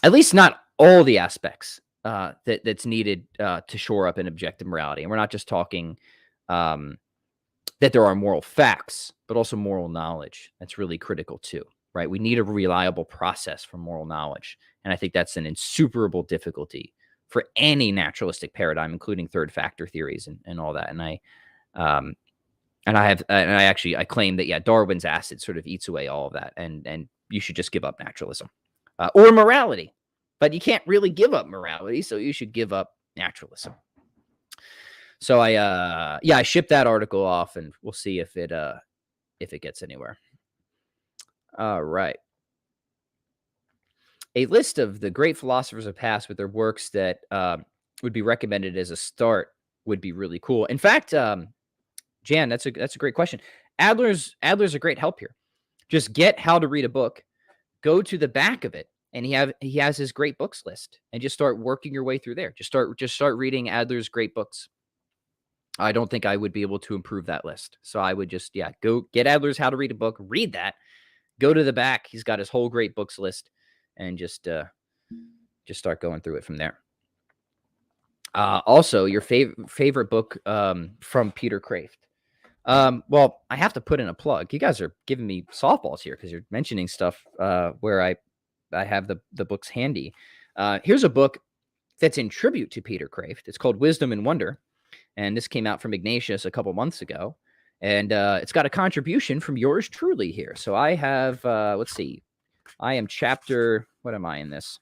least not all the aspects that's needed to shore up an objective morality. And we're not just talking that there are moral facts, but also moral knowledge. That's really critical too, right? We need a reliable process for moral knowledge. And I think that's an insuperable difficulty for any naturalistic paradigm, including third factor theories and all that. And I claim that, yeah, Darwin's acid sort of eats away all of that. And you should just give up naturalism or morality. But you can't really give up morality, so you should give up naturalism. So I shipped that article off, and we'll see if it gets anywhere. All right. A list of the great philosophers of past with their works that would be recommended as a start would be really cool. In fact, Jan, that's a great question. Adler's a great help here. Just get How to Read a Book, go to the back of it, and he has his great books list, and just start working your way through there. Just start reading Adler's great books. I don't think I would be able to improve that list. So I would just, go get Adler's How to Read a Book, read that, go to the back. He's got his whole great books list, and just start going through it from there. Also, your favorite book from Peter Kraft. Well, I have to put in a plug. You guys are giving me softballs here because you're mentioning stuff where I have the books handy. Here's a book that's in tribute to Peter Kraft. It's called Wisdom and Wonder, and this came out from Ignatius a couple months ago. And it's got a contribution from yours truly here. So I have, let's see, I am chapter, what am I in this?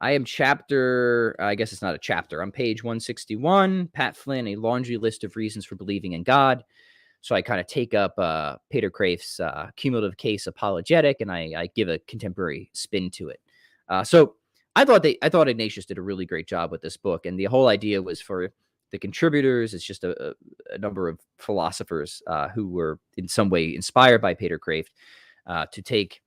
I am chapter, I guess it's not a chapter. I'm page 161, Pat Flynn, A Laundry List of Reasons for Believing in God. So I kind of take up Peter Kraft's cumulative case apologetic, and I give a contemporary spin to it. So I thought Ignatius did a really great job with this book, and the whole idea was for the contributors. It's just a number of philosophers who were in some way inspired by Peter Kraft to take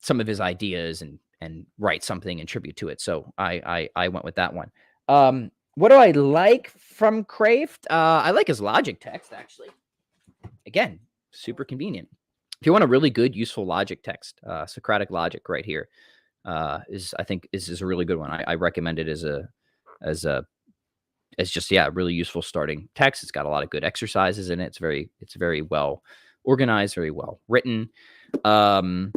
some of his ideas and write something in tribute to it. So I went with that one. What do I like from Kraft? I like his logic text, actually. Again, super convenient. If you want a really good, useful logic text, Socratic Logic right here is a really good one. I recommend it as just a really useful starting text. It's got a lot of good exercises in it. It's very well organized, very well written. In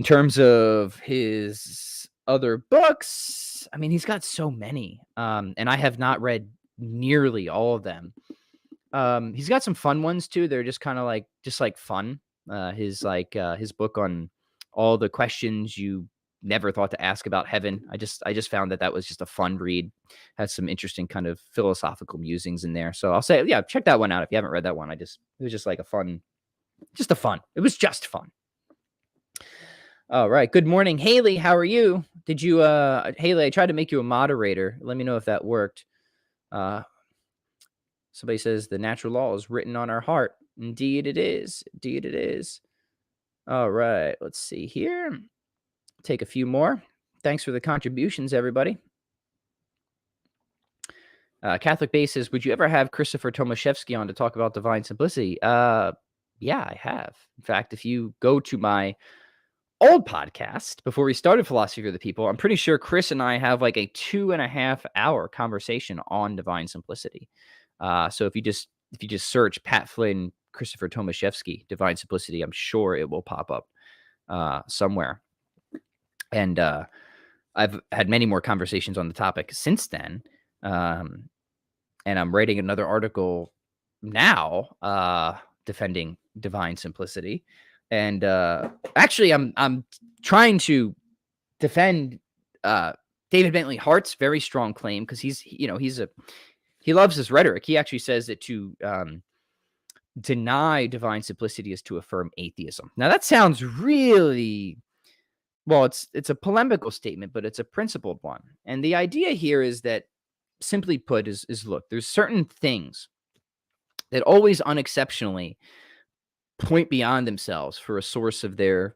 terms of his other books, I mean, he's got so many, and I have not read nearly all of them. He's got some fun ones too. They're just kind of like fun. His book on all the questions you never thought to ask about heaven. I just found that was just a fun read. Has some interesting kind of philosophical musings in there. So I'll say, yeah, check that one out if you haven't read that one. It was just like a fun. It was just fun. All right. Good morning, Haley. How are you? Did you, Haley? I tried to make you a moderator. Let me know if that worked. Somebody says the natural law is written on our heart. Indeed, it is. Indeed, it is. All right. Let's see here. Take a few more. Thanks for the contributions, everybody. Catholic Base says, would you ever have Christopher Tomaszewski on to talk about divine simplicity? Yeah, I have. In fact, if you go to my old podcast before we started Philosophy for the People, I'm pretty sure Chris and I have like a 2.5 hour conversation on divine simplicity. So if you just search Pat Flynn, Christopher Tomaszewski, divine simplicity, I'm sure it will pop up somewhere. And I've had many more conversations on the topic since then. And I'm writing another article now defending divine simplicity. And actually, I'm trying to defend David Bentley Hart's very strong claim, because he loves his rhetoric. He actually says that to deny divine simplicity is to affirm atheism. Now that sounds really, well, it's a polemical statement, but it's a principled one. And the idea here is that, simply put, is look, there's certain things that always unexceptionally point beyond themselves for a source of their,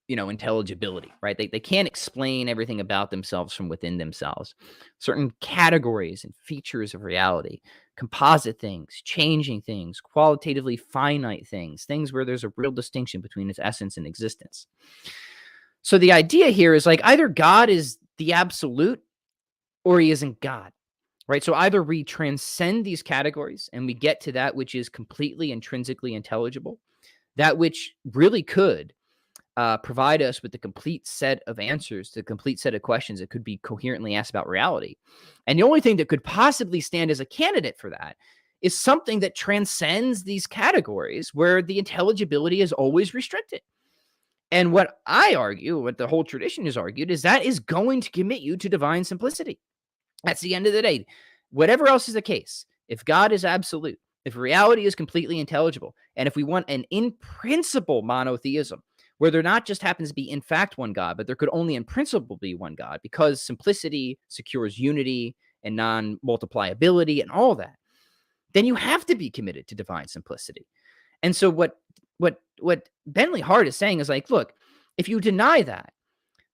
intelligibility, right? They can't explain everything about themselves from within themselves. Certain categories and features of reality, composite things, changing things, qualitatively finite things where there's a real distinction between its essence and existence. So the idea here is like either God is the absolute or he isn't God, right? So either we transcend these categories and we get to that which is completely intrinsically intelligible, that which really could provide us with the complete set of answers, the complete set of questions that could be coherently asked about reality. And the only thing that could possibly stand as a candidate for that is something that transcends these categories where the intelligibility is always restricted. And what I argue, what the whole tradition has argued, is that is going to commit you to divine simplicity. That's the end of the day. Whatever else is the case, if God is absolute, if reality is completely intelligible, and if we want an in principle monotheism, where there not just happens to be in fact one God, but there could only in principle be one God, because simplicity secures unity and non-multipliability and all that, then you have to be committed to divine simplicity. And so what Bentley Hart is saying is like, look, if you deny that,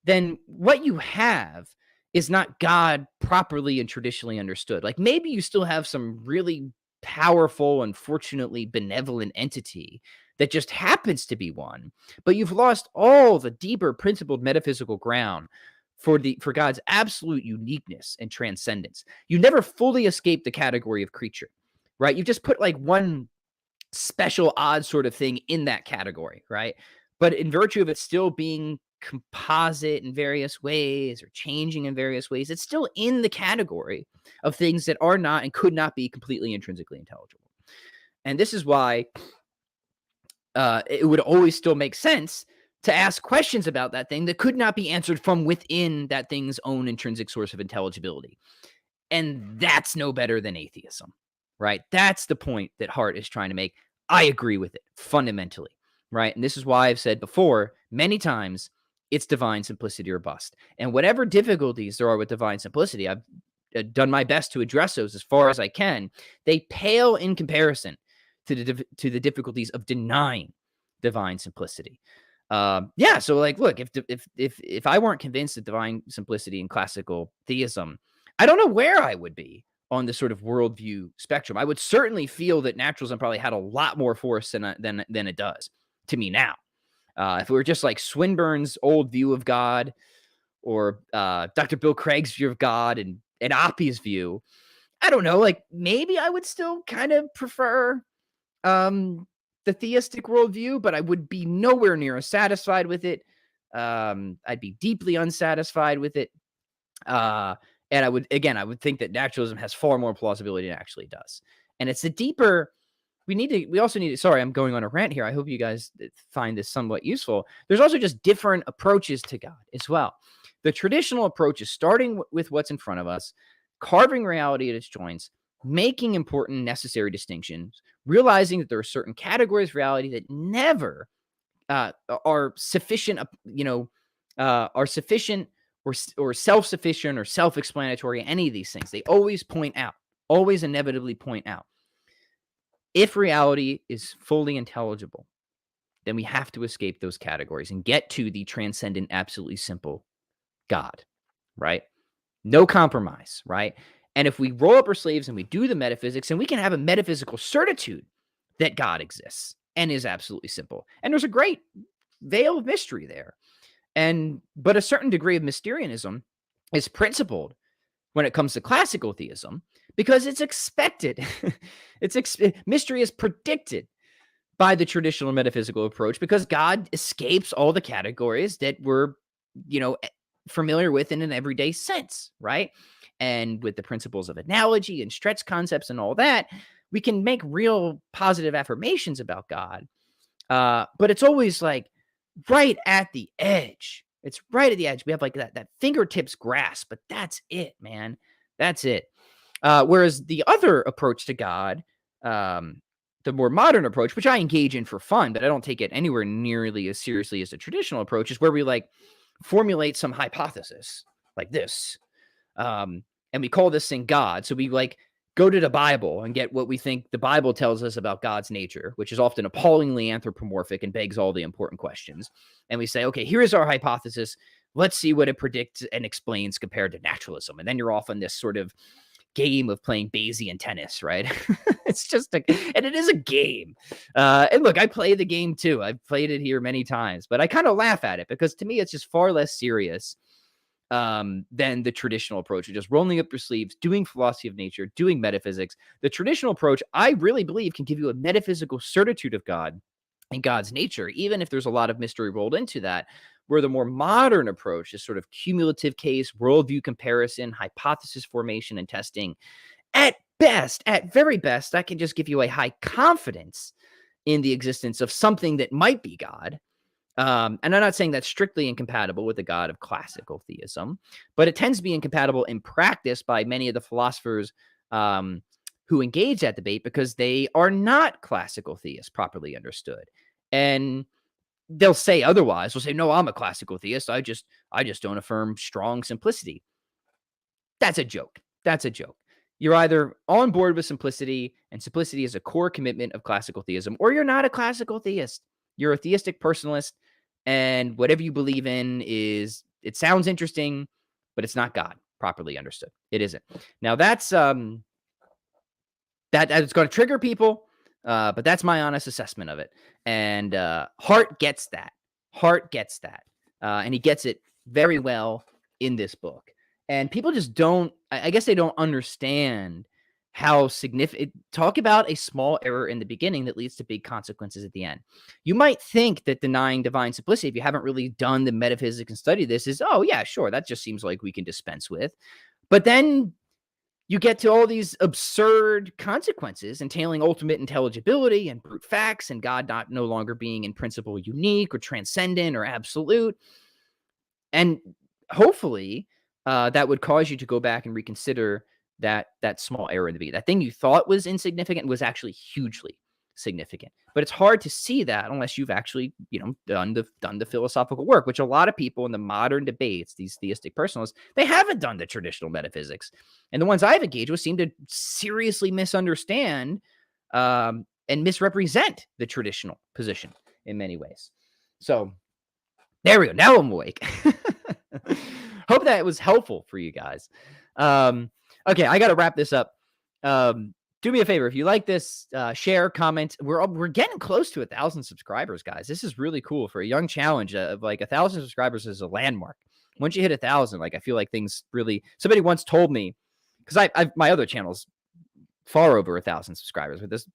then what you have is not God properly and traditionally understood. Like maybe you still have some really powerful and fortunately benevolent entity that just happens to be one, but you've lost all the deeper principled metaphysical ground for God's absolute uniqueness and transcendence. You never fully escape the category of creature, right? You just put like one special odd sort of thing in that category, right? But in virtue of it still being composite in various ways or changing in various ways, it's still in the category of things that are not and could not be completely intrinsically intelligible. And this is why it would always still make sense to ask questions about that thing that could not be answered from within that thing's own intrinsic source of intelligibility. And that's no better than atheism, right? That's the point that Hart is trying to make. I agree with it fundamentally, right? And this is why I've said before many times, it's divine simplicity or bust. And whatever difficulties there are with divine simplicity, I've done my best to address those as far as I can. They pale in comparison to the difficulties of denying divine simplicity. Yeah, so like, look, if I weren't convinced of divine simplicity in classical theism, I don't know where I would be on this sort of worldview spectrum. I would certainly feel that naturalism probably had a lot more force than it does to me now. If it were just like Swinburne's old view of God, or Dr. Bill Craig's view of God, and Oppe's view, I don't know, like maybe I would still kind of prefer the theistic worldview, but I would be nowhere near as satisfied with it. I'd be deeply unsatisfied with it. And I would think that naturalism has far more plausibility than it actually does. And it's a deeper, we also need to, sorry, I'm going on a rant here. I hope you guys find this somewhat useful. There's also just different approaches to God as well. The traditional approach is starting with what's in front of us, carving reality at its joints, making important necessary distinctions, realizing that there are certain categories of reality that never are sufficient, are sufficient or self-sufficient or self-explanatory, any of these things. They always inevitably point out. If reality is fully intelligible, then we have to escape those categories and get to the transcendent, absolutely simple God, right? No compromise, right? And if we roll up our sleeves and we do the metaphysics, and we can have a metaphysical certitude that God exists and is absolutely simple. And there's a great veil of mystery there. But a certain degree of Mysterianism is principled when it comes to classical theism because it's expected. Mystery is predicted by the traditional metaphysical approach because God escapes all the categories that we're, familiar with in an everyday sense, right? And with the principles of analogy and stretch concepts and all that, we can make real positive affirmations about God. But it's always like right at the edge. It's right at the edge. We have like that fingertips grasp, but that's it, man. That's it. Whereas the other approach to God, the more modern approach, which I engage in for fun, but I don't take it anywhere nearly as seriously as the traditional approach, is where we like formulate some hypothesis like this. And we call this thing God. So we like go to the Bible and get what we think the Bible tells us about God's nature, which is often appallingly anthropomorphic and begs all the important questions. And we say, okay, here is our hypothesis. Let's see what it predicts and explains compared to naturalism. And then you're off on this sort of game of playing Bayesian tennis, right? It's just and it is a game. And look, I play the game too. I've played it here many times, but I kind of laugh at it because to me, it's just far less serious than the traditional approach of just rolling up your sleeves, doing philosophy of nature, doing metaphysics. The traditional approach, I really believe, can give you a metaphysical certitude of God and God's nature, even if there's a lot of mystery rolled into that, where the more modern approach is sort of cumulative case, worldview comparison, hypothesis formation and testing. At very best, that can just give you a high confidence in the existence of something that might be God. And I'm not saying that's strictly incompatible with the God of classical theism, but it tends to be incompatible in practice by many of the philosophers who engage that debate because they are not classical theists properly understood. And they'll say otherwise. They'll say, no, I'm a classical theist. I just don't affirm strong simplicity. That's a joke. You're either on board with simplicity, and simplicity is a core commitment of classical theism, or you're not a classical theist. You're a theistic personalist, and whatever you believe in it sounds interesting, but it's not God properly understood. It isn't. Now that's that's going to trigger people, but that's my honest assessment of it. And Hart gets that. And he gets it very well in this book. And people just don't, I guess they don't understand how significant, talk about a small error in the beginning that leads to big consequences at the end. You might think that denying divine simplicity, if you haven't really done the metaphysics and study this, is, oh yeah, sure, that just seems like we can dispense with. But then you get to all these absurd consequences entailing ultimate intelligibility and brute facts and God no longer being in principle unique or transcendent or absolute. And hopefully that would cause you to go back and reconsider that small error in the beginning. That thing you thought was insignificant was actually hugely significant. But it's hard to see that unless you've actually, done the philosophical work, which a lot of people in the modern debates, these theistic personalists, they haven't done the traditional metaphysics. And the ones I've engaged with seem to seriously misunderstand and misrepresent the traditional position in many ways. So there we go. Now I'm awake. Hope that was helpful for you guys. Okay, I got to wrap this up. Do me a favor. If you like this, share, comment. We're getting close to 1,000 subscribers, guys. This is really cool for a young challenge of like 1,000 subscribers is a landmark. Once you hit 1,000, like I feel like things really, somebody once told me, because my other channels far over 1,000 subscribers with this.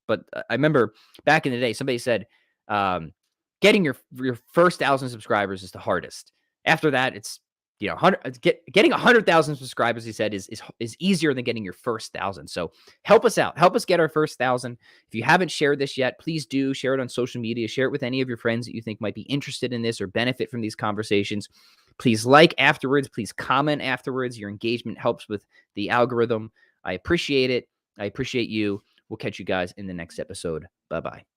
But I remember back in the day, somebody said, getting your first 1,000 subscribers is the hardest. After that, it's, you know, getting 100,000 subscribers, he said, is easier than getting your first 1,000. So help us out. Help us get our first 1,000. If you haven't shared this yet, please do share it on social media. Share it with any of your friends that you think might be interested in this or benefit from these conversations. Please like afterwards. Please comment afterwards. Your engagement helps with the algorithm. I appreciate it. I appreciate you. We'll catch you guys in the next episode. Bye-bye.